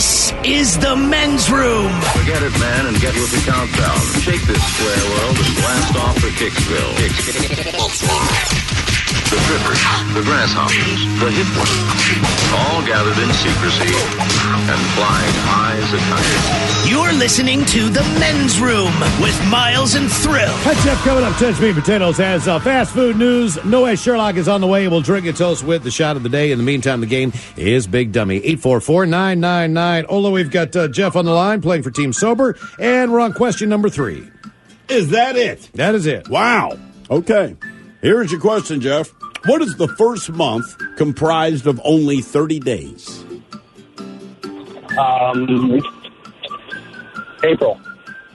This is the men's room. Forget it, man, and get with the countdown. Shake this square world and blast off for Kicksville. The trippers, the grasshoppers, the hip ones, all gathered in secrecy and flying high as a kite. You're listening to the men's room with Miles and Thrill. Hi, Jeff. Coming up, 10 Meat Potatoes has fast food news. Noah Sherlock is on the way. We'll drink a toast with the shot of the day. In the meantime, the game is Big Dummy. 844-999. Ola, we've got Jeff on the line playing for Team Sober, and we're on question number 3. Is that it? That is it. Wow. Okay. Here's your question, Jeff. What is the first month comprised of only 30 days? April.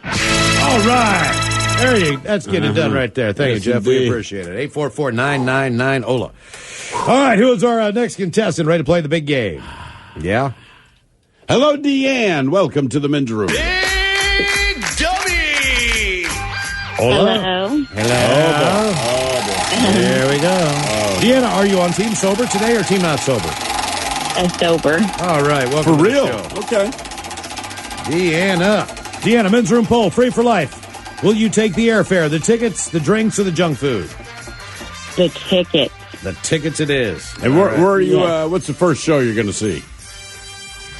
All right. That's getting it done right there. Thank you, Jeff. Indeed. We appreciate it. 844-999 Ola. All right, who is our next contestant ready to play the big game? Yeah? Hello, Deanne. Welcome to the men's room. Big Dummy. Ola. Hello. There we go. Deanna, are you on Team Sober today or Team Not Sober? Sober. All right, welcome For to real? the show. Okay. Deanna, men's room poll, free for life. Will you take the airfare, the tickets, the drinks, or the junk food? The ticket. The tickets it is. And where are you? What's the first show you're going to see?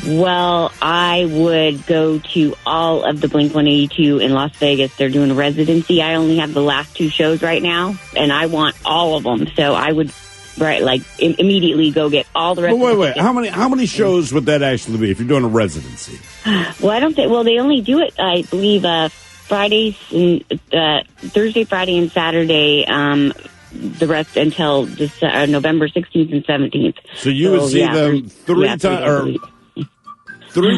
Well, I would go to all of the Blink-182 in Las Vegas. They're doing a residency. I only have the last 2 shows right now, and I want all of them. So I would, immediately go get all the rest of the Wait. tickets. How many shows would that actually be if you're doing a residency? Well, I don't think. Well, they only do it, I believe, Fridays and Thursday, Friday, and Saturday. The rest until November 16th and 17th. So you would see them 3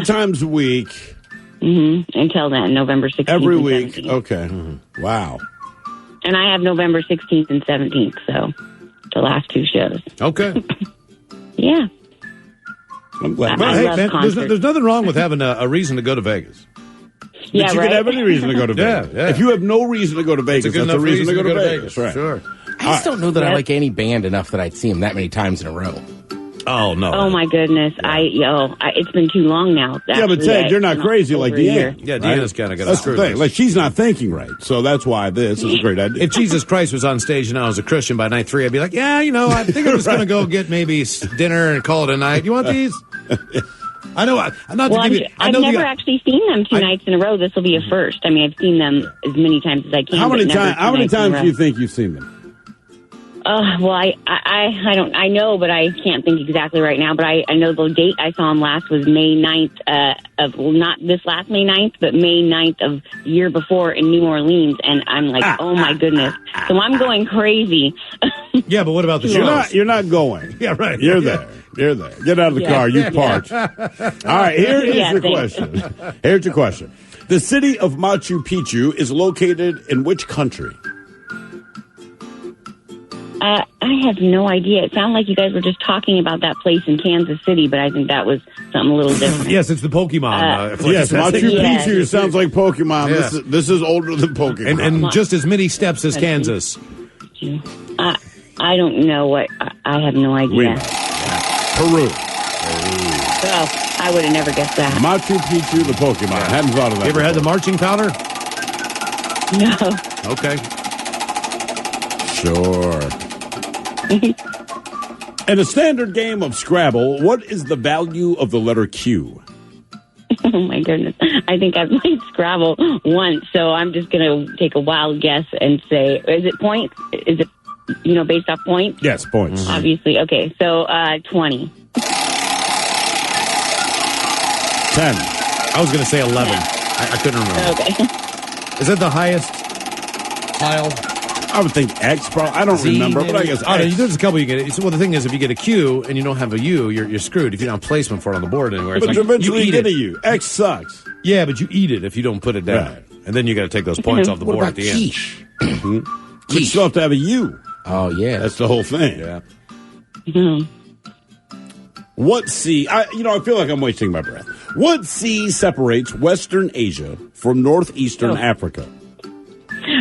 times a week. Mm-hmm. Until then, November 16th. Every and week. 17th. Okay. Mm-hmm. Wow. And I have November 16th and 17th, so the last 2 shows. Okay. Yeah. I'm glad. I Hey, love man, concerts. there's nothing wrong with having a reason to go to Vegas. But Yeah, you right. can have any reason to go to Yeah, Vegas. yeah. If you have no reason to go to Vegas, It's a good that's a enough reason to go to Vegas. Right. Sure. I just don't know that I like any band enough that I'd see them that many times in a row. Oh, no. Oh my goodness! It's been too long now. Yeah, but Ted, you're not crazy like Deanna. Yeah, Deanna's kind of got a That's the screw thing. loose. Like, she's not thinking right. So that's why this is a great idea. If Jesus Christ was on stage and I was a Christian by night 3, I'd be like, yeah, I think I'm just going to go get maybe dinner and call it a night. You want these? I know. I've never actually seen them 2 nights in a row. This will be a first. I mean, I've seen them as many times as I can. How many but never times? How 2 many nights in a times row. do you think you've seen them? Well, I don't. I know, but I can't think exactly right now. But I know the date I saw him last was May 9th not this last May 9th, but May 9th of the year before in New Orleans. And I'm like, oh my goodness. So I'm going crazy. Yeah, but what about the shows? You're not going. Yeah, right. You're there. You're there. Get out of the car. You've parked. All right, here is your thanks. question. Here's your question. The city of Machu Picchu is located in which country? I have no idea. It sounded like you guys were just talking about that place in Kansas City, but I think that was something a little different. Yes, it's the Pokemon. place. Yes, Machu Yes. Picchu sounds like Pokemon. Yeah. This is older than Pokemon. And just as many steps as Kansas. I don't know what. I have no idea. Peru. Oh, I would have never guessed that. Machu Picchu, the Pokemon. Hadn't thought of that. You ever had the before. marching powder? No. Okay. Sure. In a standard game of Scrabble, what is the value of the letter Q? Oh my goodness. I think I've played Scrabble once, so I'm just going to take a wild guess and say, is it points? Is it, based off points? Yes, points. Obviously. Okay, so 20. 10. I was going to say 11. I couldn't remember. Okay. Is that the highest tile? I would think X, probably. I don't remember, but I guess X. There's a couple you get. Well, the thing is, if you get a Q and you don't have a U, you're screwed. If you don't have placement for it on the board anywhere. It's But like, eventually you you eat get a it. U. X sucks. Yeah, but you eat it if you don't put it down. Right. And then you got to take those points off the What board about at the end. quiche? But you still have to have a U. Oh, yeah. That's the whole thing. Yeah. What sea? I feel like I'm wasting my breath. What sea separates Western Asia from northeastern Africa?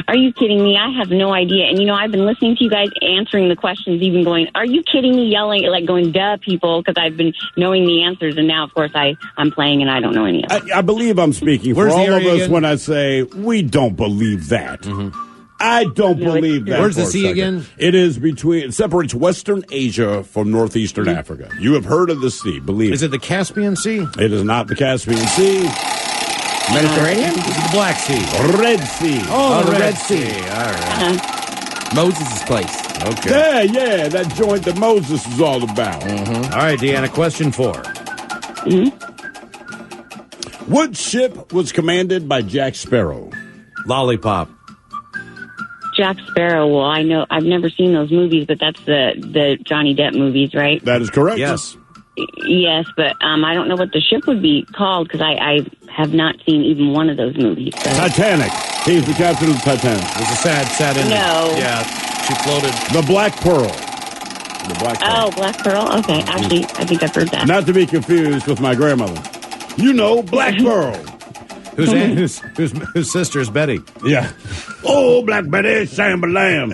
Are you kidding me? I have no idea. And, I've been listening to you guys answering the questions, even going, are you kidding me? Yelling, like going, duh, people, because I've been knowing the answers. And now, of course, I'm playing and I don't know any of it. I believe I'm speaking for Where's the all of area us again? when I say we don't believe that. I don't believe that. Where's the for a sea second. again? It separates Western Asia from Northeastern Africa. You have heard of the sea, believe Is it the Caspian Sea? It is not the Caspian Sea. Mediterranean? The Black Sea. Red Sea. Oh, the Red Sea. Sea. All right. Moses' place. Okay. Yeah, that joint that Moses was all about. All right, Deanna, question 4. What ship was commanded by Jack Sparrow? Lollipop. Jack Sparrow, well, I know, I've never seen those movies, but that's the Johnny Depp movies, right? That is correct. Yes. Yes, but I don't know what the ship would be called because I have not seen even one of those movies. So. Titanic. He's the captain of the Titanic. It was a sad ending. No. Yeah, she floated. The Black Pearl. The Black Pearl. Oh, Black Pearl? Okay, actually, I think I've heard that. Not to be confused with my grandmother. Black Pearl. Whose sister's Betty? Yeah. Oh, Black Betty, Shamba-lam.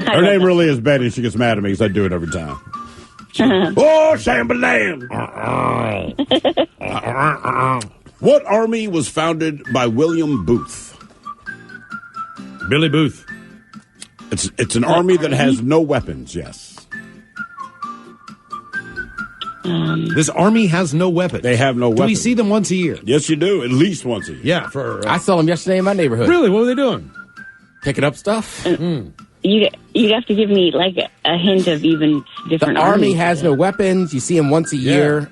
Her name really is Betty. She gets mad at me because I do it every time. Oh, Shamba-lam. What army was founded by William Booth? Billy Booth. It's an army that has no weapons, yes. This army has no weapons. They have no Do we weapons. see them once a year? Yes, you do. At least once a year. Yeah. For I saw them yesterday in my neighborhood. really, what were they doing? Picking up stuff. You'd have to give me like a hint of even The different army armies. has no weapons. You see them once a year.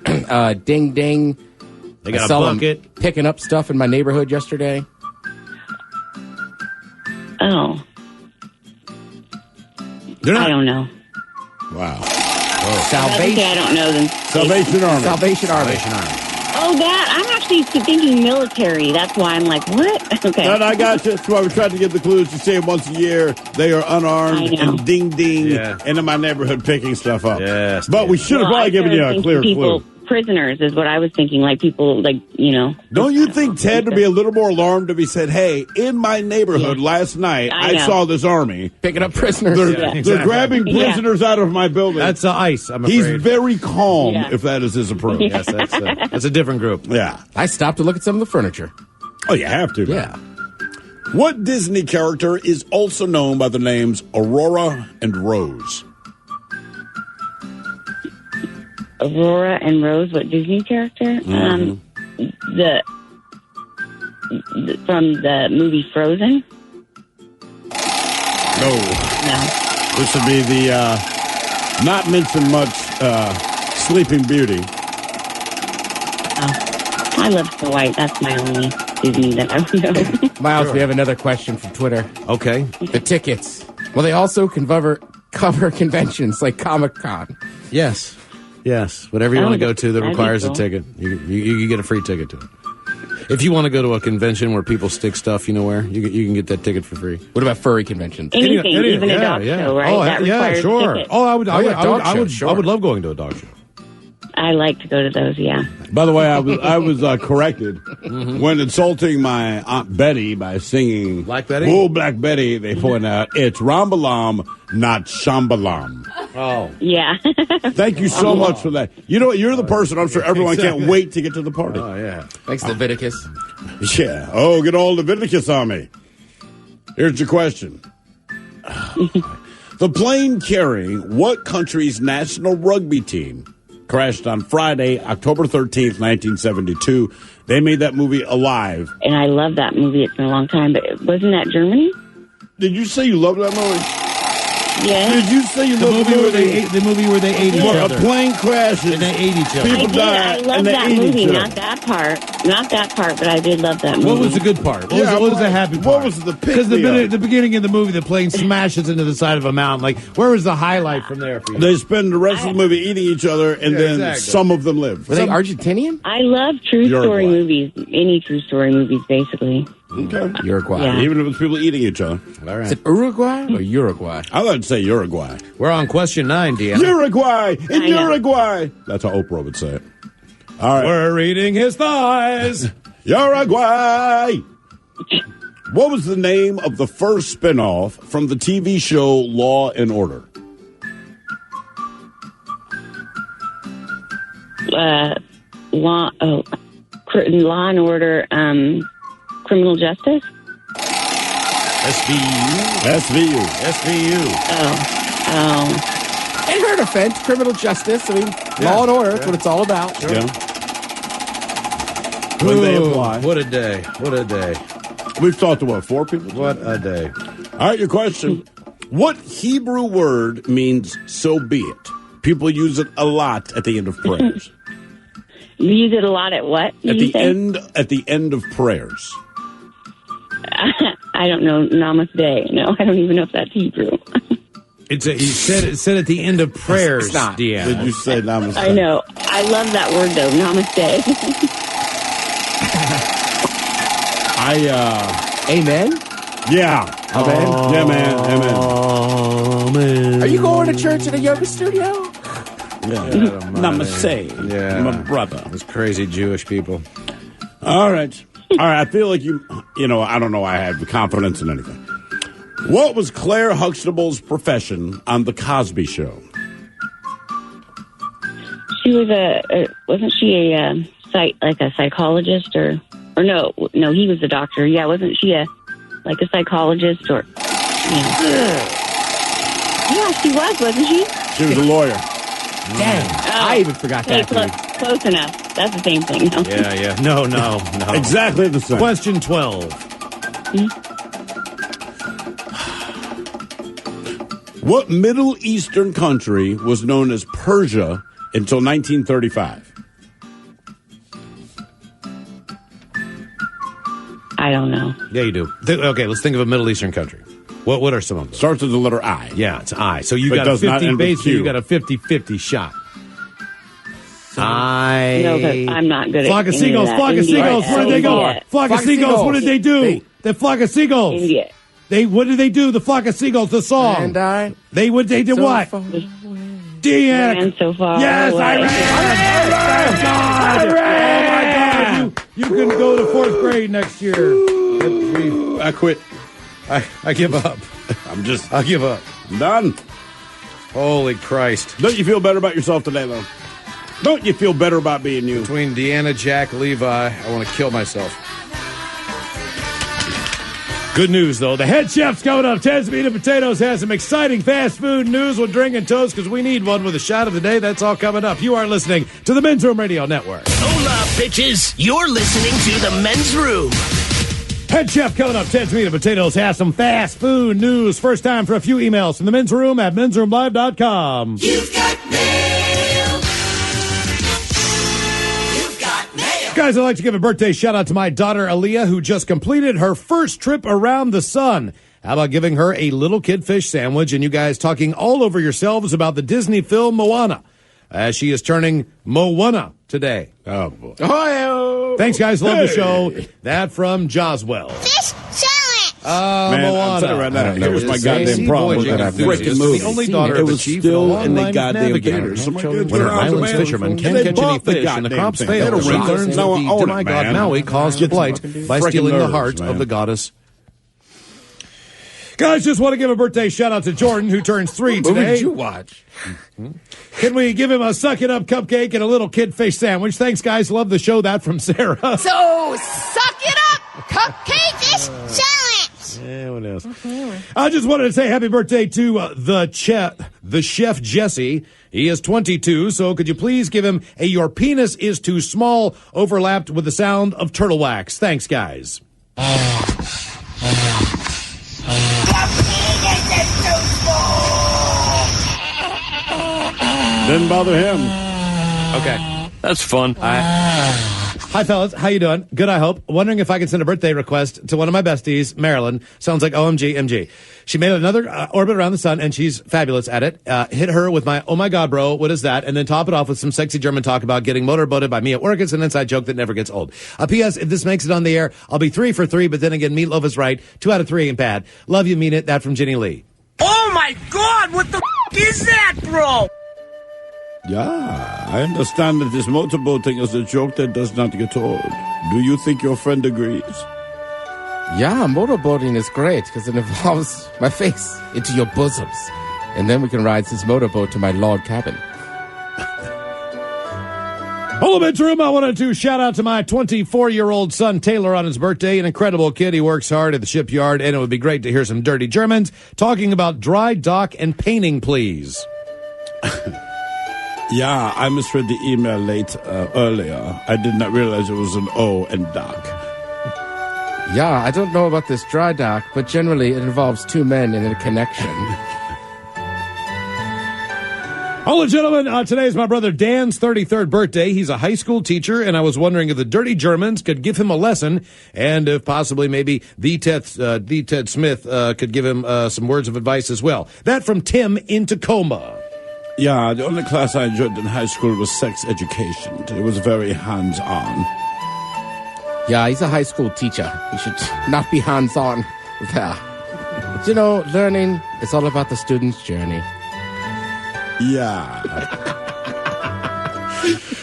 Ding, ding. They I got a saw 'em bucket. picking up stuff in my neighborhood yesterday. Oh, They're not. I don't know. Wow. Salvation. Okay, I don't know them. Salvation Army. Salvation Army. Oh, that. I'm actually thinking military. That's why I'm like, what? Okay. And I got you. That's why we tried to get the clues. You say once a year. They are unarmed I know. and ding ding Yeah. into my neighborhood picking stuff up. Yes, But we should have Well, I probably given you a started clear thinking people, clue. Prisoners is what I was thinking. Like people, Don't you think Ted would be a little more alarmed if he said, hey, in my neighborhood last night, I I know. saw this army. Picking up prisoners. They're, Yeah, they're exactly. grabbing Yeah. prisoners out of my building. That's ICE, I'm afraid. He's very calm Yeah. if that is his approach. Yes, that's a different group. Yeah. I stopped to look at some of the furniture. Oh, you have to. man. Yeah. What Disney character is also known by the names Aurora and Rose? Aurora and Rose. What Disney character? The from the movie Frozen. No. No. This would be the not mentioned much Sleeping Beauty. I love Snow White. That's my only Disney that I know. Miles, we have another question from Twitter. Okay. The tickets. Well, they also cover conventions like Comic-Con. Yes. Yes. Whatever you want to go to that that'd be requires a cool. ticket, you get a free ticket to it. If you want to go to a convention where people stick stuff, you know where, you can get that ticket for free. What about furry conventions? Anything, even a dog show, right? Oh, that yeah, requires sure. tickets. Oh, I would sure. love going to a dog show. I like to go to those. Yeah. By the way, I was corrected when insulting my Aunt Betty by singing Black Betty? "Whoa, Black Betty." They point out it's Rambalam, not Shambalam. Oh. Yeah. Thank you so much for that. You know what? You're the person. I'm sure everyone can't Exactly. wait to get to the party. Oh, yeah. Thanks, Leviticus. Yeah. Oh, get all Leviticus on me. Here's your question. The plane carrying what country's national rugby team crashed on Friday, October 13th, 1972. They made that movie Alive. And I love that movie. It's been a long time, but wasn't that Germany? Did you say you love that movie? Yeah. Did you say you The love movie where they ate each Where other. a plane crashes. And they ate each other. People I did. die, I love and they that eat movie. each other. Not that part. Not that part, but I did love that movie. What was the good part? What was the happy part? What was the Because pick-me-up? the beginning of the movie, the plane smashes into the side of a mountain. Like, where was the highlight from there for you? They spend the rest of the movie eating each other, and Yeah, then exactly. some of them live. Were they Argentinian? I love true story Uruguay. movies. Any true story movies, basically. Okay. Uruguay. Yeah. Even if it's people eating each other. All Is right. it Uruguay or Uruguay? I like to say Uruguay. We're on question 9, Deanna. Uruguay! In I know. Uruguay! That's how Oprah would say it. All right. We're eating his thighs. Uruguay! What was the name of the first spinoff from the TV show Law and Order? Law and Order, Criminal Justice. SVU. Oh. In her defense, criminal justice. I mean, law and order. That's what it's all about. Sure. Yeah. When they apply. What a day. What a day. We've talked to, 4 people? What a day. All right, your question. What Hebrew word means "so be it"? People use it a lot at the end of prayers. You use it a lot at what? At the end of prayers. I don't know. Namaste. No, I don't even know if that's Hebrew. You said at the end of prayers, It's not. Deanna. Did you say namaste? I know. I love that word though. Namaste. Amen? Yeah. Amen? Yeah, man. Amen. Oh, man. Are you going to church at a yoga studio? Namaste. Yeah. My brother. Those crazy Jewish people. All right. I feel like I don't know, I have confidence in anything. What was Claire Huxtable's profession on The Cosby Show? She was wasn't she a psychologist or no, he was a doctor. Yeah, wasn't she a psychologist or? Yeah, she wasn't she? She was a lawyer. Dang. I even forgot that. Close enough. That's the same thing. No? Yeah. No. Exactly the same. Question 12. What Middle Eastern country was known as Persia until 1935? I don't know. Yeah, you do. Okay, let's think of a Middle Eastern country. What are some of them? Starts with the letter I. Yeah, it's I. So you But got a does not 50 end with base, so Q. you got a 50-50 shot. No, 'cause I'm not good Flock at of any seagulls, that. flock of India. seagulls, where did they go? India. Flock of seagulls, what did they do? Hey. The flock of seagulls. India. What did they do? The flock of seagulls, the song. And I... They did so what? far- Deanna. Ran so far Yes, away. Iran. Oh, my God. You can go to 4th grade next year. I quit. I give up. I'll give up. I'm done. Holy Christ. Don't you feel better about yourself today, though? Don't you feel better about being you? Between Deanna, Jack, Levi, I want to kill myself. Good news, though. The head chef's coming up. Ted's Meat and Potatoes has some exciting fast food news with Drink and Toast because we need one with a shot of the day. That's all coming up. You are listening to the Men's Room Radio Network. Hola, bitches. You're listening to the Men's Room. Head chef coming up. Ted's Meat and Potatoes has some fast food news. First time for a few emails from the Men's Room at mensroomlive.com. You've got mail. You've got mail. Guys, I'd like to give a birthday shout out to my daughter Aaliyah, who just completed her first trip around the sun. How about giving her a little kid fish sandwich and you guys talking all over yourselves about the Disney film Moana, as she is turning Moana today. Oh, boy. Oh, Thanks, guys. Love the show. That from Joswell. Fish challenge. Man, I'm Moana. telling you right now, here's my It's goddamn AC problem with Voyaging that enthusiast. freaking movie. The only daughter It of the was chief still and a long in the line of goddamn navigators. theater. So my kids When were her out island's there, fishermen and can't they catch any bought the fish and the goddamn crops thing. fail, They don't she realize learns it. that No, the own it, demigod man. Maui caused a Get blight some by freaking stealing the nerves, heart man. of the goddess. Guys, just want to give a birthday shout out to Jordan, who turns 3 What movie today. did you watch? Can we give him a suck it up cupcake and a little kid fish sandwich? Thanks, guys. Love the show. That from Sarah. So, suck it up, cupcake fish challenge. Yeah, what else? I just wanted to say happy birthday to the chef Jesse. He is 22, so could you please give him a "Your penis is too small" overlapped with the sound of turtle wax? Thanks, guys. Didn't bother him. Okay. That's fun. Hi, fellas. How you doing? Good, I hope. Wondering if I could send a birthday request to one of my besties, Marilyn. Sounds like OMG, MG. She made another orbit around the sun, and she's fabulous at it. Hit her with my, "Oh my God, bro, what is that?" And then top it off with some sexy German talk about getting motorboated by me at work. It's an inside joke that never gets old. P.S. If this makes it on the air, I'll be 3 for 3, but then again, Meatloaf is right. 2 out of 3 ain't bad. Love you, mean it. That from Jenny Lee. Oh my God, what the is that, bro? Yeah, I understand that this motorboating is a joke that does not get old. Do you think your friend agrees? Yeah, motorboating is great because it involves my face into your bosoms. And then we can ride this motorboat to my log cabin. Hello, Men's Room. I wanted to shout out to my 24-year-old son, Taylor, on his birthday. An incredible kid. He works hard at the shipyard, and it would be great to hear some dirty Germans talking about dry dock and painting, please. Yeah, I misread the email late earlier. I did not realize it was an O and dock. Yeah, I don't know about this dry dock, but generally it involves two men in a connection. Hello, gentlemen. Today is my brother Dan's 33rd birthday. He's a high school teacher, and I was wondering if the dirty Germans could give him a lesson, and if possibly maybe the Ted Smith could give him some words of advice as well. That from Tim in Tacoma. Yeah, the only class I enjoyed in high school was sex education. It was very hands-on. Yeah, he's a high school teacher. He should not be hands-on with that. But, you know, learning is all about the student's journey. Yeah.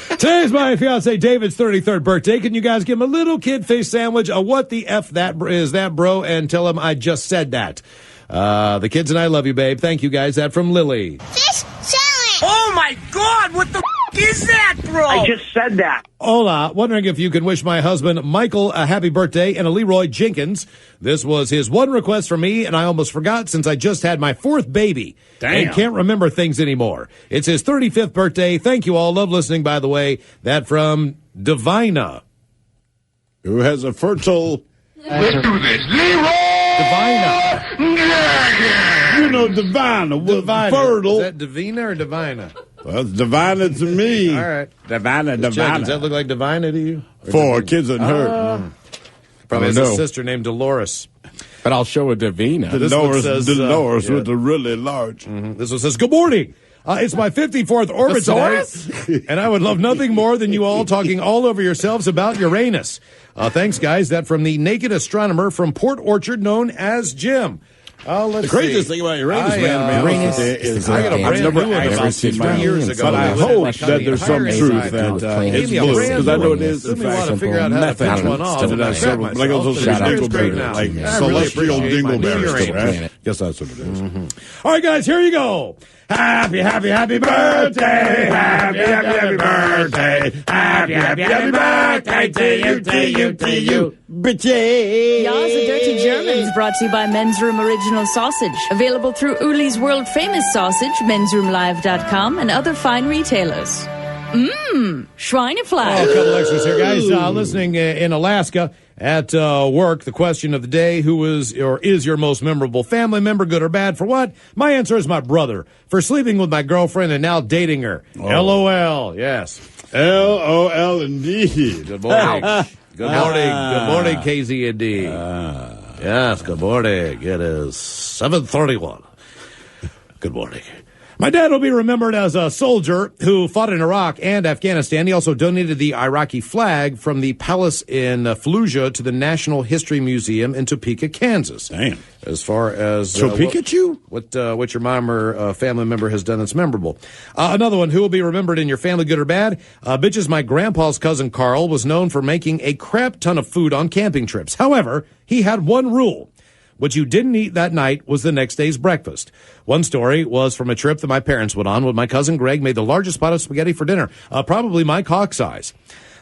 Today's my fiance David's 33rd birthday. Can you guys give him a little kid face sandwich? What the F that is that, bro? And tell him I just said that. The kids and I love you, babe. Thank you, guys. That from Lily. Fish salad. Oh my God! What the is that, bro? I just said that. Hola. Wondering if you can wish my husband Michael a happy birthday and a Leroy Jenkins. This was his one request for me, and I almost forgot since I just had my fourth baby. Damn. And can't remember things anymore. It's his 35th birthday. Thank you all. Love listening, by the way. That from Divina. Who has a fertile... Let's do this. Leroy! Divina. You know, Divina. Divina. Fertile. Is that Divina or Divina? Well, it's Divina to me. All right. Divina. Does that look like Divina to you? Four kids and her. Probably has I don't a know. sister named Dolores. But I'll show a Davina. This one says, Dolores yeah. with the really large. This one says, good morning. It's my 54th orbit today, and I would love nothing more than you all talking all over yourselves about Uranus. Thanks, guys. That from the naked astronomer from Port Orchard known as Jim. The craziest thing about Uranus, man, Uranus is I got a I've brand never new one ever about seen 3 mine. years ago. But I hope that there's some truth that it's Gave me a blue, brand because I new know one. it is, in Then we want to fact, figure out how to method. pinch one off. Instead of And that I several, grabbed like those myself. shout out It's great dingleberries, now. like I really celestial appreciate my new dingleberries, Uranus. right? Guess that's what it is. All right, guys, here you go. Happy, happy, happy birthday. Happy, happy, happy birthday. Happy, happy, happy birthday to you. Bitchy. Ya's a Dirty Germans brought to you by Men's Room Original Sausage. Available through Uli's World Famous Sausage, mensroomlive.com, and other fine retailers. Schweinefleisch. Oh, a couple extras here, guys. Listening in Alaska at work, the question of the day, who is or is your most memorable family member, good or bad? For what? My answer is my brother, for sleeping with my girlfriend and now dating her. LOL, yes. LOL indeed. Good morning. Good morning. Good morning, KZND. Yes, good morning. It is 7:31. Good morning. My dad will be remembered as a soldier who fought in Iraq and Afghanistan. He also donated the Iraqi flag from the palace in Fallujah to the National History Museum in Topeka, Kansas. Damn. As far as Pikachu? what your mom or family member has done that's memorable. Another one, who will be remembered in your family, good or bad? Bitches, my grandpa's cousin Carl was known for making a crap ton of food on camping trips. However, he had one rule. What you didn't eat that night was the next day's breakfast. One story was from a trip that my parents went on when my cousin Greg made the largest pot of spaghetti for dinner, probably my cock size.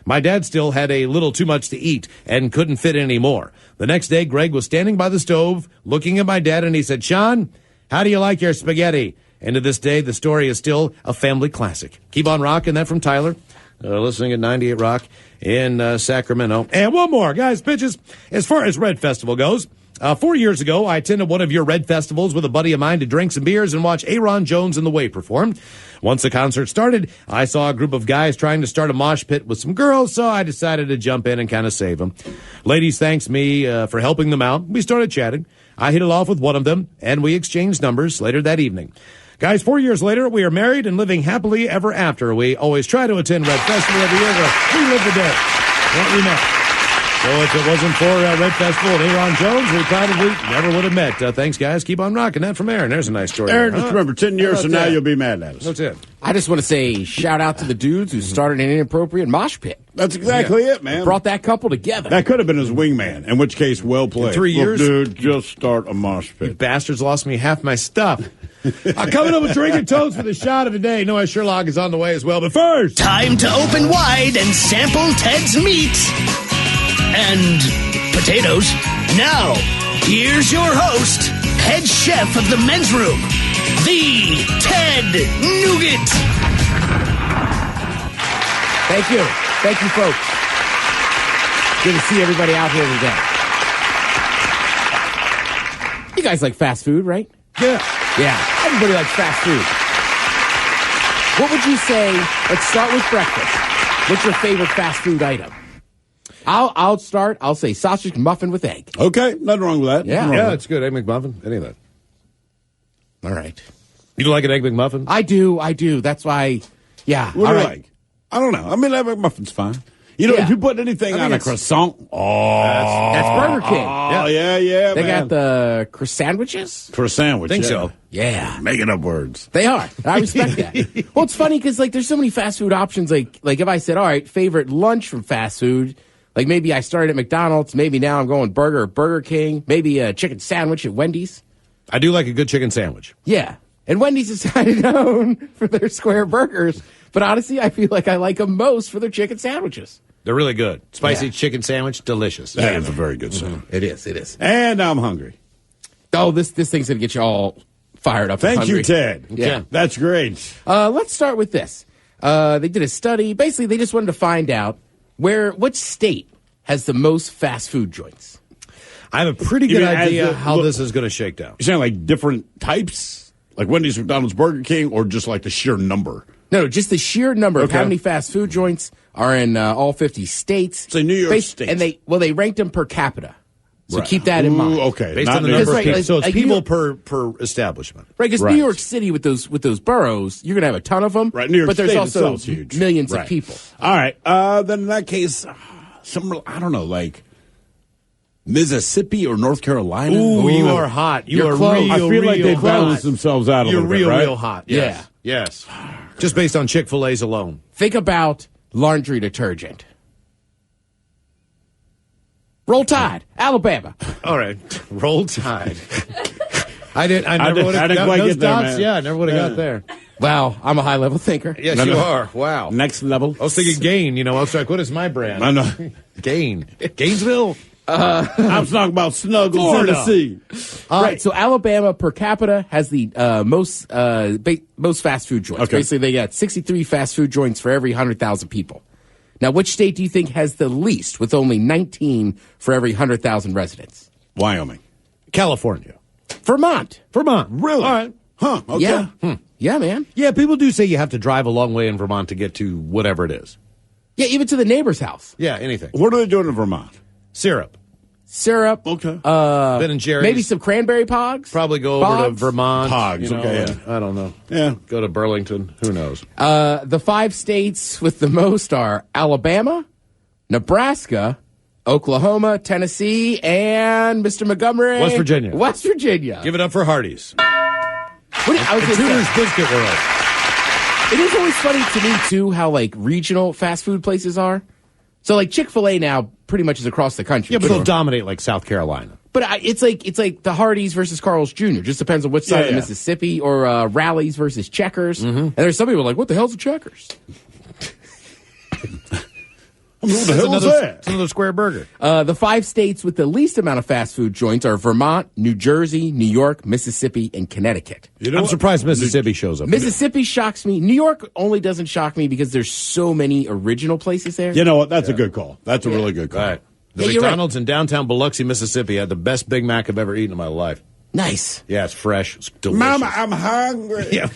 My dad still had a little too much to eat and couldn't fit any more. The next day, Greg was standing by the stove looking at my dad, and he said, Sean, how do you like your spaghetti? And to this day, the story is still a family classic. Keep on rocking. That from Tyler, listening at 98 Rock in Sacramento. And one more, guys, bitches. As far as Red Festival goes, 4 years ago, I attended one of your Red Festivals with a buddy of mine to drink some beers and watch Aaron Jones and the Way perform. Once the concert started, I saw a group of guys trying to start a mosh pit with some girls, so I decided to jump in and kind of save them. Ladies thanks me for helping them out. We started chatting. I hit it off with one of them, and we exchanged numbers later that evening. Guys, 4 years later, we are married and living happily ever after. We always try to attend Red Festival every year to relive the day. What we met. So if it wasn't for Red Festival and Aaron Jones, we probably never would have met. Thanks, guys. Keep on rocking that from Aaron. There's a nice story. Aaron, just remember, 10 years from now, you'll be mad at us. That's it. I just want to say shout out to the dudes who started an inappropriate mosh pit. That's exactly it, man. Brought that couple together. That could have been his wingman, in which case, well played. In 3 years? Look, dude, just start a mosh You pit. bastards lost me half my stuff. Coming up with Drinking Toast for the shot of the day. Noah Sherlock is on the way as well. But first, Time to open wide and sample Ted's meat and potatoes. Now, here's your host, head chef of the men's room, the Ted Nugent. Thank you. Thank you, folks. Good to see everybody out here today. You guys like fast food, right? yeah. Yeah. Everybody likes fast food. What would you say? Let's start with breakfast. What's your favorite fast food item? I'll start. I'll say sausage muffin with egg. Okay, nothing wrong with that. Yeah. Nothing wrong Yeah, with it's good. Egg McMuffin, any of that. All right. You like an Egg McMuffin? I do. That's why. Yeah. that. What all do you right. like? I don't know. I mean, that McMuffin's fine. You know, Yeah. if you put anything I on think a it's- croissant, That's Burger King. oh, yeah, They man. got the croissantwiches. For a sandwich. Think yeah. so. Yeah. Making up words. They are. I respect that. Well, it's funny because like there's so many fast food options. Like if I said, all right, favorite lunch from fast food, like maybe I started at McDonald's, maybe now I'm going Burger King, maybe a chicken sandwich at Wendy's. I do like a good chicken sandwich. Yeah. And Wendy's is kind of known for their square burgers. But honestly, I feel like I like them most for their chicken sandwiches. They're really good. Spicy Yeah. chicken sandwich, delicious. That is a very good sandwich. It is. And I'm hungry. Oh, this thing's going to get you all fired up. and Thank you, hungry. Ted. Yeah. That's great. Let's start with this. They did a study. Basically, they just wanted to find out which state has the most fast food joints. I have a pretty You good mean as idea the- how look- this is going to shake down. You're saying like different types? Like Wendy's, McDonald's, Burger King, or just like the sheer number? No, just the sheer number of Okay. how many fast food joints are in all 50 states. Say New York State. And they ranked them per capita. So Right. keep that in mind. Ooh, okay. Based Not on the New number York of people. Like- So it's like people New per establishment. Right, because Right. New York City with those boroughs, you're gonna have a ton of them. Right, New York but there's State also itself's huge. millions Right. of people. All right. Then in that case, I don't know, like Mississippi or North Carolina. Ooh, you are hot. You You're are close. real, I feel like real they hot. balance themselves out a You're little bit, real, right? real hot. Yes. Yes. Just based on Chick-fil-A's alone. Think about laundry detergent. Roll Tide, Alabama. All right. Roll Tide. I never would have didn't quite those get there, dots, man. yeah, I never would have got there. Wow, I'm a high level thinker. Yes, No, you no. are. Wow. Next level. I was thinking Gain, I was like, what is my brand? I know. Gain. Gainesville? I'm talking about Snuggles, Florida. Tennessee. Right, so Alabama per capita has the most fast food joints. Okay. Basically, they got 63 fast food joints for every 100,000 people. Now, which state do you think has the least, with only 19 for every 100,000 residents? Wyoming. California. Vermont. Vermont. Really? All right. Huh. Okay. Yeah. Yeah, man. Yeah, people do say you have to drive a long way in Vermont to get to whatever it is. Yeah, even to the neighbor's house. Yeah, anything. What are they doing in Vermont? Syrup. Syrup. Okay. Ben and Jerry's. Maybe some cranberry pogs. Probably go over to Pogs? Vermont. Pogs, okay, and I don't know. Yeah. Go to Burlington. Who knows? The 5 states with the most are Alabama, Nebraska, Oklahoma, Tennessee, and Mr. Montgomery. West Virginia. West Virginia. Give it up for Hardee's. What do you- I was gonna say- Tudor's Biscuit World. It is always funny to me, too, how, like, regional fast food places are. So, like, Chick-fil-A now pretty much is across the country. Yeah, but Sure. they'll dominate like South Carolina. But it's like the Hardee's versus Carl's Jr. Just depends on which side of Yeah. Mississippi, or Rallies versus Checkers. And there's some people like, what the hell's a Checkers? What the hell is It's that? another square burger. The 5 states with the least amount of fast food joints are Vermont, New Jersey, New York, Mississippi, and Connecticut. You know I'm what? surprised Mississippi shows up. Mississippi shocks me. New York only doesn't shock me because there's so many original places there. You know what? That's a good call. That's a really good call. Right. The Yeah, you're right. McDonald's in downtown Biloxi, Mississippi had the best Big Mac I've ever eaten in my life. Nice. Yeah, it's fresh. It's delicious. Mama, I'm hungry. Yeah.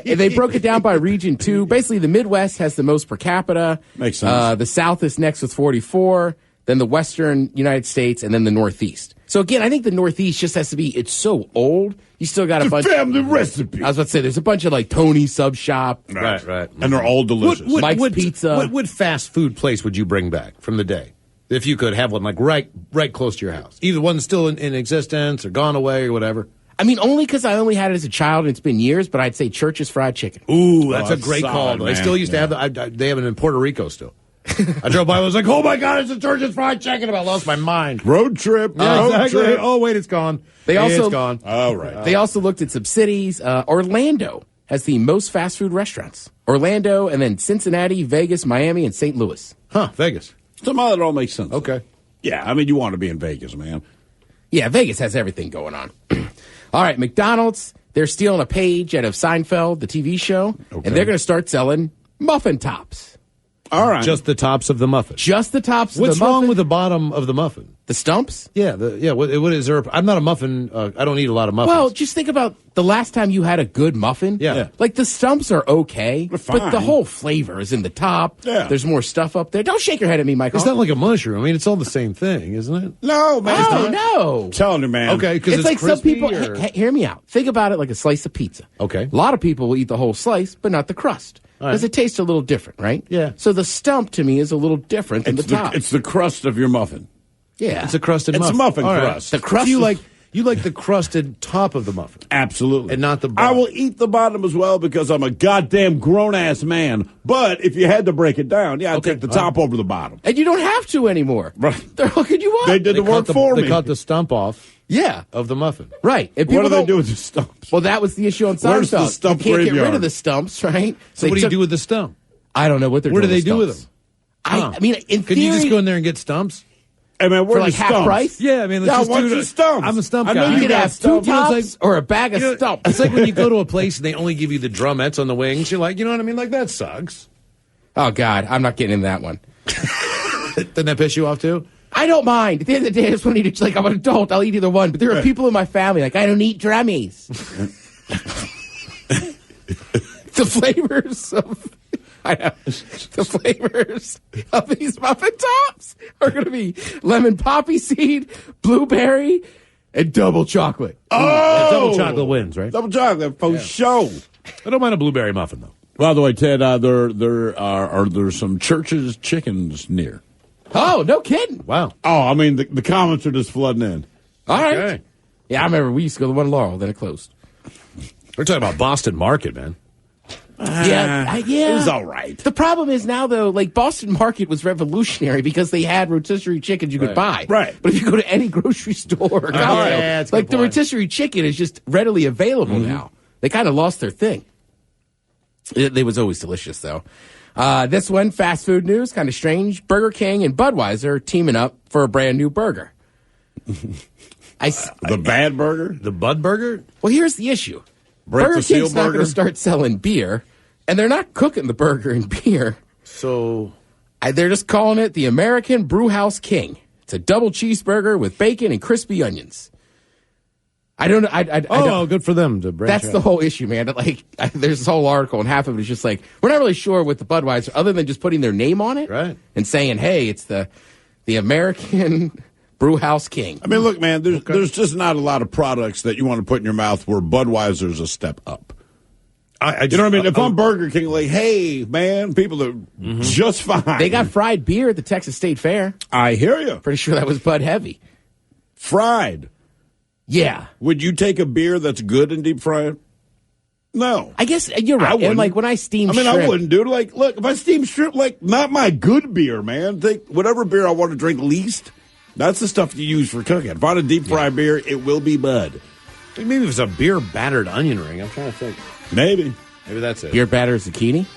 They broke it down by region, too. Basically, the Midwest has the most per capita. Makes sense. The South is next with 44, then the Western United States, and then the Northeast. So, again, I think the Northeast just has to be, it's so old. You still got a bunch. Family recipe. I was about to say, there's a bunch of, like, Tony's Sub Shop. Right. And they're all delicious. Mike's Pizza. What fast food place would you bring back from the day? If you could have one like right close to your house. Either one's still in existence or gone away or whatever. I mean, only because I only had it as a child and it's been years, but I'd say Church's Fried Chicken. Ooh, that's a that's great call. solid, They man. still used to have they have it in Puerto Rico still. I drove by, I was like, oh my God, it's a Church's Fried Chicken. I lost my mind. Road trip. Yeah, road exactly. trip. Oh, wait, it's gone. It's gone. All right. They also looked at some cities. Orlando has the most fast food restaurants. Orlando, and then Cincinnati, Vegas, Miami, and St. Louis. Huh, Vegas. Somehow that all makes sense. Okay. Yeah, I mean, you want to be in Vegas, man. Yeah, Vegas has everything going on. All right, McDonald's, they're stealing a page out of Seinfeld, the TV show, Okay. and they're going to start selling muffin tops. All right. Just the tops of the muffin. Just the tops of What's the muffin. wrong with the bottom of the muffin? the stumps? Yeah, what is there? I'm not a muffin. I don't eat a lot of muffins. Well, just think about the last time you had a good muffin. Yeah. Like the stumps are okay, They're but the fine. whole flavor is in the top. Yeah. There's more stuff up there. Don't shake your head at me, Michael. it's not like a mushroom. I mean, it's all the same thing, isn't it? No, man. Oh, no. I'm telling you, man. Okay, because It's like some crispy, people. or- Hear me out. Think about it like a slice of pizza. Okay. A lot of people will eat the whole slice, but not the crust. All right. Because it tastes a little different, right? Yeah. So the stump to me is a little different than It's the top. it's the crust of your muffin. yeah. It's a crusted It's muffin. muffin All right. crust. The crust So you is- like the crusted top of the muffin. Absolutely. And not the I bottom. will eat the bottom as well because I'm a goddamn grown-ass man. But if you had to break it down, yeah, I'd take the top over the bottom. And you don't have to anymore. Right. They're hooking you up. They did the work for They me. cut the stump off Yeah. of the muffin. Right. And What do people they don't- do with the stumps? Well, that was the issue on Where's the Seinfeld. stump You can't get rid graveyard? of the stumps, right? So what do you do with the stump? I don't know what they're What do doing they do with stumps. them? I mean, in Could theory, you just go in there and get stumps? Hey, man, where for like the half stumps? price? Yeah, I mean, let's Yeah, just what's do your it. stumps? I'm a stump I know guy. You you could got have two stumps. You know, tops it's like- or a bag of You know, stumps. It's like when you go to a place and they only give you the drumettes on the wings. You're like, you know what I mean? Like, that sucks. Oh, God, I'm not getting in that one. Doesn't that piss you off, too? I don't mind. At the end of the day, I just want to eat it. Like, I'm an adult. I'll eat either one. But there are people in my family like, I don't eat drummies. The flavors of... I know. The flavors of these muffin tops are going to be lemon poppy seed, blueberry, and double chocolate. Yeah, double chocolate wins, right? Double chocolate for show. I don't mind a blueberry muffin, though. By the way, Ted, there are some churches chickens near. Oh, no kidding. Wow. Oh, I mean, the comments are just flooding in. All right. Okay. Yeah, I remember we used to go to the one in Laurel, then it closed. We're talking about Boston Market, man. Yeah. It was all right. The problem is now, though, like Boston Market was revolutionary because they had rotisserie chickens you could buy. Right. But if you go to any grocery store or Costco, yeah, that's a like good the point. rotisserie chicken is just readily available now. They kind of lost their thing. It was always delicious, though. This one, fast food news, kind of strange. Burger King and Budweiser teaming up for a brand new burger. The bad burger? The Bud Burger? Well, here's the issue. Break Burger the seal King's not going burger? to start selling beer, and they're not cooking the burger in beer. So, They're just calling it the American Brewhouse King. It's a double cheeseburger with bacon and crispy onions. I don't know. I don't, good for them to branch that's the whole issue, man. There's this whole article, and half of it is just like, we're not really sure with the Budweiser, other than just putting their name on it. Right. And saying, hey, it's the American Brewhouse King. I mean, look, man, there's just not a lot of products that you want to put in your mouth where Budweiser's a step up. You know what I mean? If I'm Burger King, like, hey, man, people are just fine. They got fried beer at the Texas State Fair. I hear you. Pretty sure that was Bud Heavy. Fried. Yeah. Would you take a beer that's good and deep fried? No. I guess you're right. And wouldn't. like when I steam I shrimp, wouldn't, dude. Like, look, if I steam shrimp, like, not my good beer, man. Take whatever beer I want to drink least. That's the stuff you use for cooking. If I want a deep fried beer, it will be Bud. Maybe if it's a beer battered onion ring. I'm trying to think. Maybe. Maybe that's it. beer batter zucchini.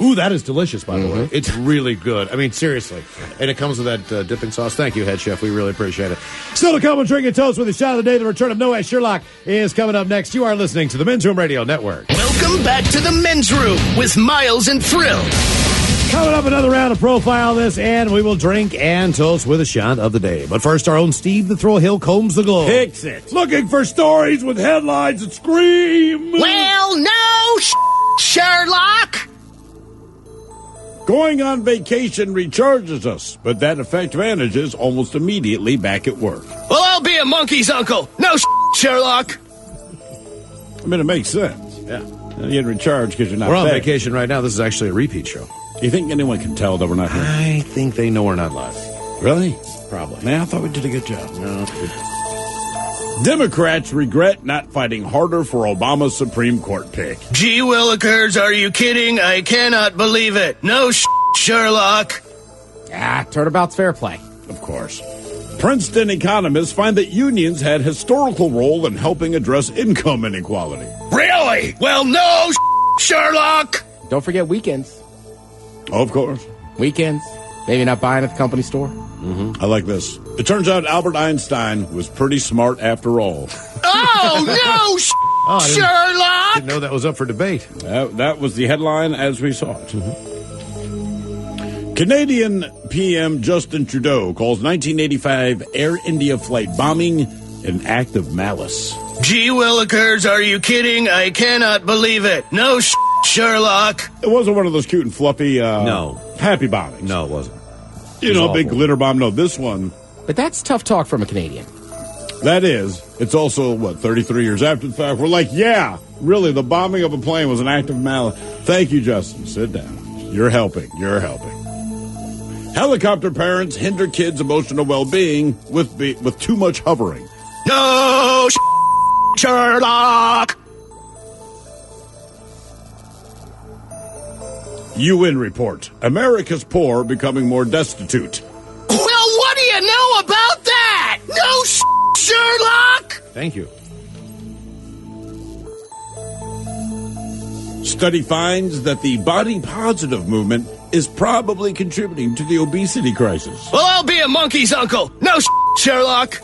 Ooh, that is delicious, by the way. It's really good. I mean, seriously. And it comes with that dipping sauce. Thank you, head chef. We really appreciate it. Still to come and drinking toast with a shot of the day. The return of Noah Sherlock is coming up next. You are listening to the Men's Room Radio Network. Welcome back to the Men's Room with Miles and Thrill. Coming up, another round of Profile This, and we will drink and toast with a shot of the day. But first, our own Steve the Thrill Hill combs the globe. Fix it. Looking for stories with headlines that scream. Well, no, Sherlock. Going on vacation recharges us, but that effect vanishes almost immediately back at work. Well, I'll be a monkey's uncle. No, Sherlock. I mean, it makes sense. Yeah. You get recharged because you're not We're on fed. vacation right now. This is actually a repeat show. You think anyone can tell that we're not here? I think they know we're not live. Really? Probably. Man, I thought we did a good job. No. Democrats regret not fighting harder for Obama's Supreme Court pick. Gee willikers, are you kidding? I cannot believe it. No Sherlock. Turnabout's fair play. Of course. Princeton economists find that unions had historical role in helping address income inequality. Really? Well, no Sherlock. Don't forget weekends. Oh, of course. Weekends. Maybe not buying at the company store. I like this. It turns out Albert Einstein was pretty smart after all. Oh, no, Sherlock! Didn't know that was up for debate. That was the headline as we saw it. Canadian PM Justin Trudeau calls 1985 Air India flight bombing an act of malice. Gee willikers, are you kidding? I cannot believe it. No Sherlock. It wasn't one of those cute and fluffy No. happy bombings. No, it wasn't. You know, big glitter bomb. No, this one. But that's tough talk from a Canadian. That is. It's also, 33 years after the fact. We're like, yeah, really, the bombing of a plane was an act of malice. Thank you, Justin. Sit down. You're helping. You're helping. Helicopter parents hinder kids' emotional well-being with too much hovering. No Sherlock. UN report. America's poor becoming more destitute. Well, what do you know about that? No Sherlock. Thank you. Study finds that the body positive movement is probably contributing to the obesity crisis. Well, I'll be a monkey's uncle. No Sherlock.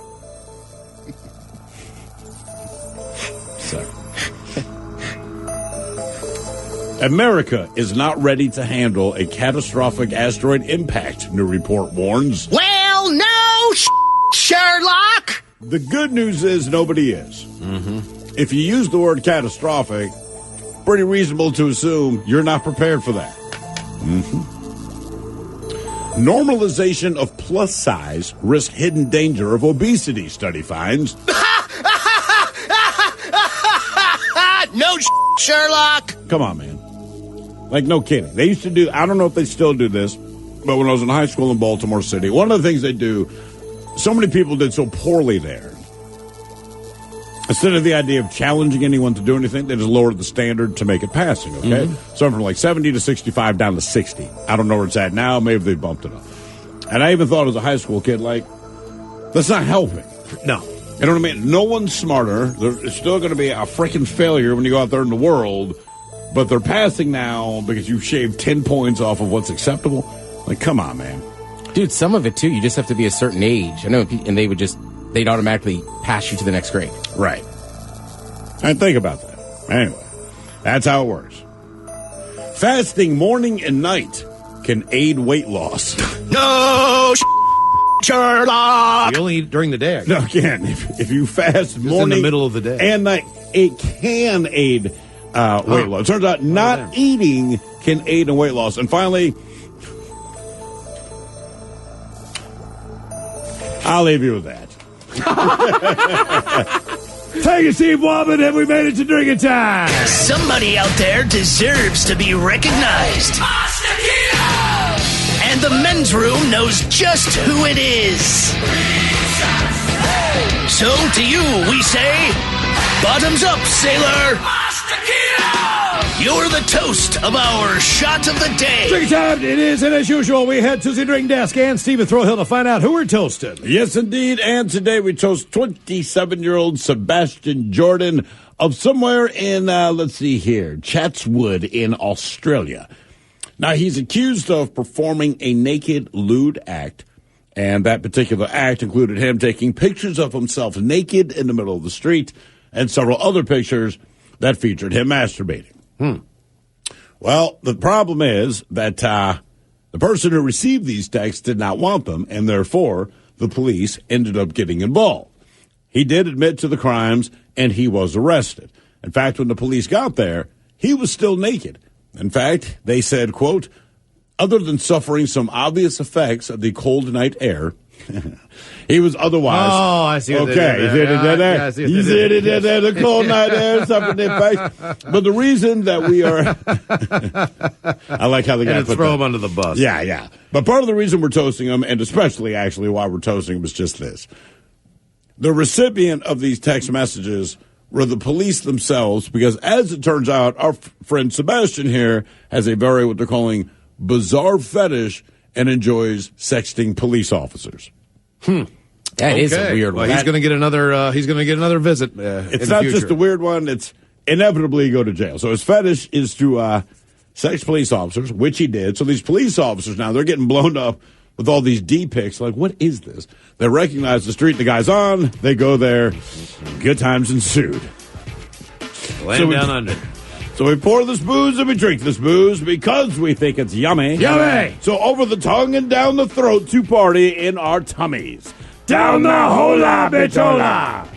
Sorry. America is not ready to handle a catastrophic asteroid impact, new report warns. Well, no Sherlock. The good news is nobody is. If you use the word catastrophic, pretty reasonable to assume you're not prepared for that. Normalization of plus size risks hidden danger of obesity, study finds. No Sherlock. Come on, man. Like, no kidding. They used to do, I don't know if they still do this, but when I was in high school in Baltimore City, one of the things they do, so many people did so poorly there. Instead of the idea of challenging anyone to do anything, they just lowered the standard to make it passing, okay? So from like 70 to 65 down to 60. I don't know where it's at now. Maybe they bumped it up. And I even thought as a high school kid, like, that's not helping. No. You know what I mean? No one's smarter. There's still going to be a freaking failure when you go out there in the world, but they're passing now because you've shaved 10 points off of what's acceptable. Like, come on, man. Dude, some of it, too, you just have to be a certain age. I know, and they'd automatically pass you to the next grade. Right. And think about that. Anyway, that's how it works. Fasting morning and night can aid weight loss. No Sherlock. You only eat during the day. No, again, if you fast morning in the middle of the day and night, it can aid weight loss. Turns out not eating can aid in weight loss. And finally, I'll leave you with that. Take it, Steve Wobbin, and we made it to drinking time. Somebody out there deserves to be recognized. And the men's room knows just who it is. So to you, we say, bottoms up, sailor. You're the toast of our shot of the day. Drink time it is, and as usual, we head to the drink desk and Stephen Throwhill to find out who we're toasting. Yes, indeed. And today we toast 27-year-old Sebastian Jordan of somewhere in, let's see here, Chatswood in Australia. Now, he's accused of performing a naked, lewd act, and that particular act included him taking pictures of himself naked in the middle of the street and several other pictures that featured him masturbating. Well, the problem is that the person who received these texts did not want them, and therefore the police ended up getting involved. He did admit to the crimes, and he was arrested. In fact, when the police got there, he was still naked. In fact, they said, quote, other than suffering some obvious effects of the cold night air, He was otherwise. Oh, I see what they okay. did He there. did it there. Yeah, I see what He they did did. it there. The cold night air, something in their face. But the reason that we are, I like how the guy And put throw that. him under the bus. Yeah. But part of the reason we're toasting him, and especially actually why we're toasting him, was just this: the recipient of these text messages were the police themselves, because as it turns out, our friend Sebastian here has a very, what they're calling, bizarre fetish and enjoys sexting police officers. That is a weird well, one. he's going to get another. He's going to get another visit. It's in not the future. just a weird one; it's inevitably go to jail. So his fetish is to sex police officers, which he did. So these police officers now they're getting blown up with all these D pics. Like, what is this? They recognize the street the guy's on. They go there. Good times ensued. Land down under. So we pour this booze and we drink this booze because we think it's yummy. Yummy! So over the tongue and down the throat to party in our tummies. Down the hola, bichola!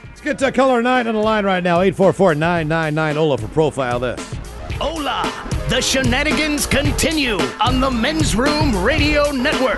Let's get to caller 9 on the line right now. 844-999-OLA for profile this. Hola! The shenanigans continue on the Men's Room Radio Network.